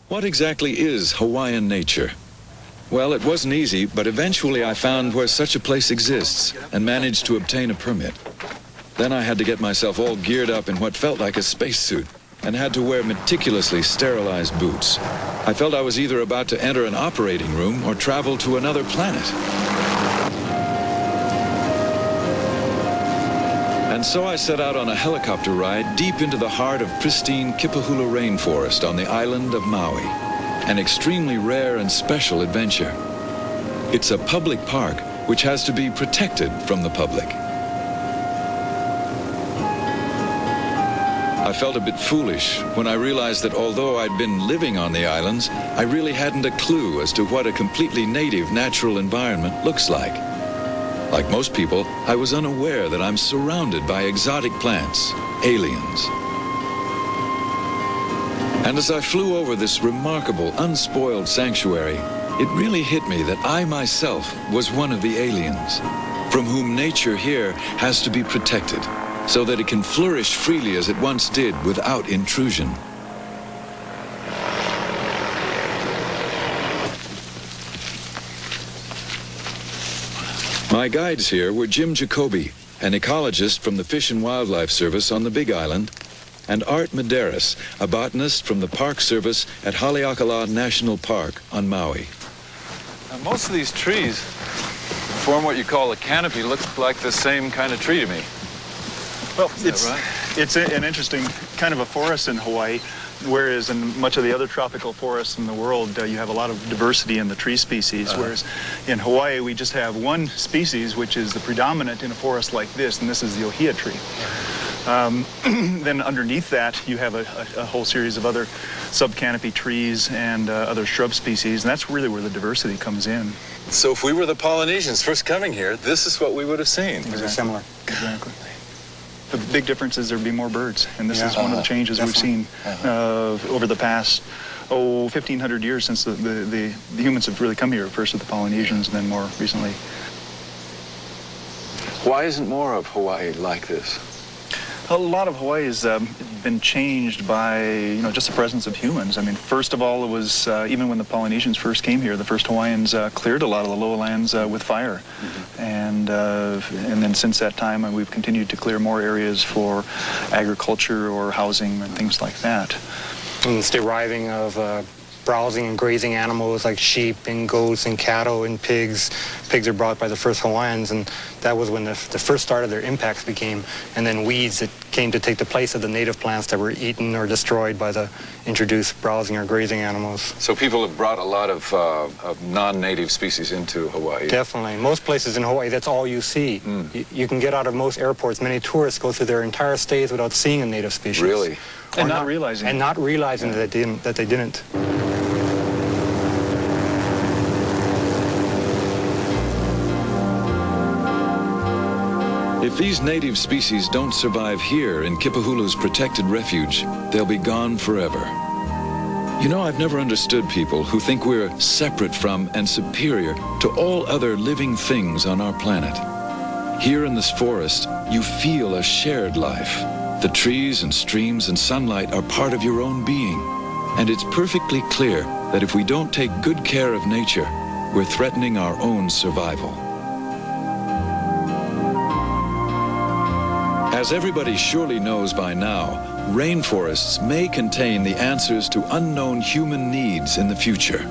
What exactly is Hawaiian nature? Well, it wasn't easy, but eventually I found where such a place exists and managed to obtain a permit. Then I had to get myself all geared up in what felt like a spacesuit and had to wear meticulously sterilized boots. I felt I was either about to enter an operating room or travel to another planet. And so I set out on a helicopter ride deep into the heart of pristine Kipahulu rainforest on the island of Maui. An extremely rare and special adventure. It's a public park which has to be protected from the public. I felt a bit foolish when I realized that although I'd been living on the islands, I really hadn't a clue as to what a completely native natural environment looks like. Like most people, I was unaware that I'm surrounded by exotic plants, aliens. And as I flew over this remarkable, unspoiled sanctuary, it really hit me that I myself was one of the aliens, from whom nature here has to be protected, so that it can flourish freely as it once did without intrusion. My guides here were Jim Jacoby, an ecologist from the Fish and Wildlife Service on the Big Island, and Art Medeiros, a botanist from the Park Service at Haleakala National Park on Maui. Now, most of these trees form what you call a canopy. Look like the same kind of tree to me. Well, it's an interesting kind of a forest in Hawaii, whereas in much of the other tropical forests in the world, you have a lot of diversity in the tree species, whereas in Hawaii we just have one species which is the predominant in a forest like this, and this is the ohia tree. Then underneath that you have a whole series of other subcanopy trees and other shrub species, and that's really where the diversity comes in. So if we were the Polynesians first coming here, this is what we would have seen. Exactly. Similar. Exactly. The big difference is there'd be more birds, and this is one of the changes we've seen over the past 1,500 years since the humans have really come here, first with the Polynesians and then more recently. Why isn't more of Hawaii like this? A lot of Hawaii has been changed by, just the presence of humans. I mean, first of all, it was, even when the Polynesians first came here, the first Hawaiians cleared a lot of the lowlands with fire. Mm-hmm. And then since that time, we've continued to clear more areas for agriculture or housing and things like that. And it's deriving of browsing and grazing animals like sheep and goats and cattle and pigs. Pigs are brought by the first Hawaiians, and that was when the first start of their impacts became, and then weeds that came to take the place of the native plants that were eaten or destroyed by the introduced browsing or grazing animals. So people have brought a lot of non-native species into Hawaii. Definitely. Most places in Hawaii, that's all you see. You can get out of most airports. Many tourists go through their entire stays without seeing a native species. Really? And not realizing. And not realizing that they didn't. If these native species don't survive here in Kipahulu's protected refuge, they'll be gone forever. I've never understood people who think we're separate from and superior to all other living things on our planet. Here in this forest, you feel a shared life. The trees and streams and sunlight are part of your own being. And it's perfectly clear that if we don't take good care of nature, we're threatening our own survival. As everybody surely knows by now, rainforests may contain the answers to unknown human needs in the future.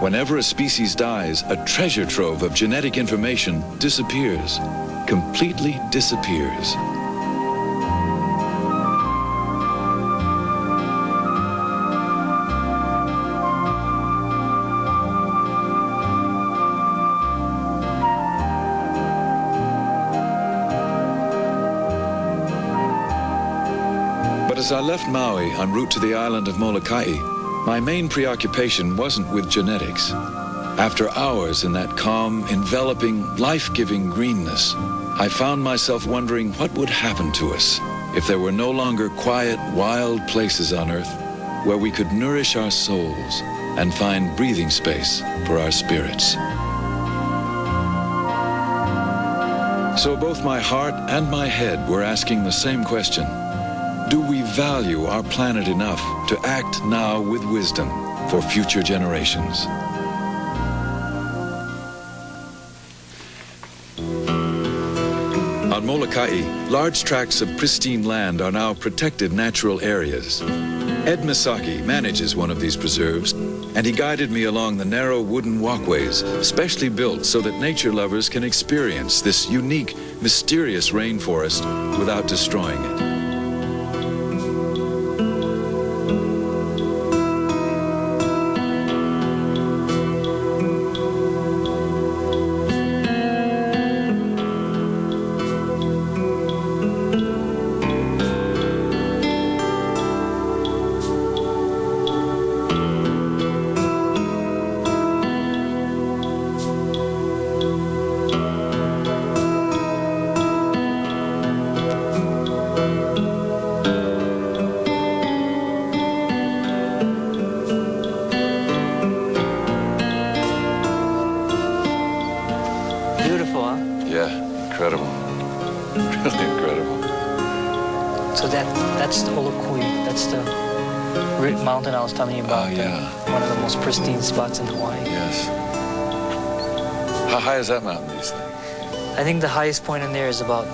Whenever a species dies, a treasure trove of genetic information disappears, completely disappears. As I left Maui en route to the island of Molokai, my main preoccupation wasn't with genetics. After hours in that calm, enveloping, life-giving greenness, I found myself wondering what would happen to us if there were no longer quiet, wild places on Earth where we could nourish our souls and find breathing space for our spirits. So both my heart and my head were asking the same question. Do we value our planet enough to act now with wisdom, for future generations. On Molokai, large tracts of pristine land are now protected natural areas. Ed Misaki manages one of these preserves, and he guided me along the narrow wooden walkways, specially built so that nature lovers can experience this unique, mysterious rainforest without destroying it. Incredible. Really incredible. So that's the Olokui. That's the mountain I was telling you about. Oh, yeah. One of the most pristine spots in Hawaii. Yes. How high is that mountain, do you think? I think the highest point in there is about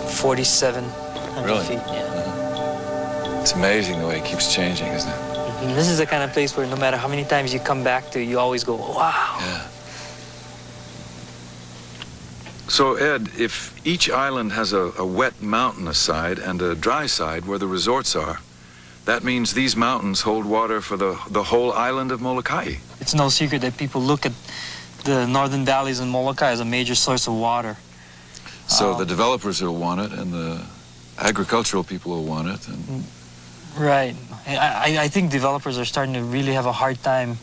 4,700 Really? feet. Yeah. It's amazing the way it keeps changing, isn't it? And this is the kind of place where no matter how many times you come back to, you always go, wow. Yeah. So, Ed, if each island has a wet mountain side and a dry side where the resorts are, that means these mountains hold water for the whole island of Molokai. It's no secret that people look at the northern valleys in Molokai as a major source of water. So the developers will want it, and the agricultural people will want it. And... Right. I think developers are starting to really have a hard time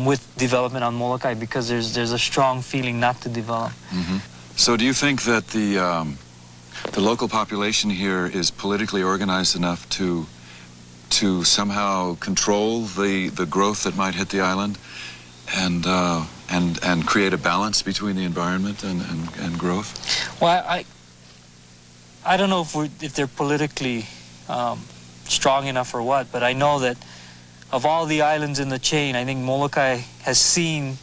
with development on Molokai because there's a strong feeling not to develop. Mm-hmm. So do you think that the local population here is politically organized enough to somehow control the growth that might hit the island and create a balance between the environment and growth? Well, I don't know if they're politically strong enough or what, but I know that of all the islands in the chain, I think Molokai has seen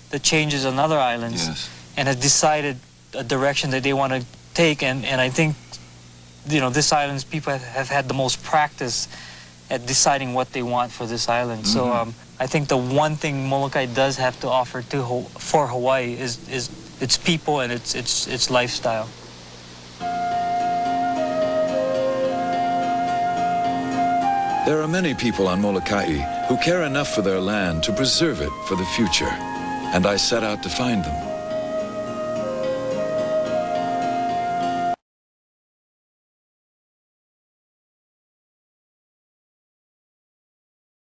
the changes on other islands. Yes. And has decided a direction that they want to take, and I think, you know, this island's people have had the most practice at deciding what they want for this island. Mm-hmm. So I think the one thing Molokai does have to offer for Hawaii is its people and its lifestyle. There are many people on Molokai who care enough for their land to preserve it for the future, and I set out to find them.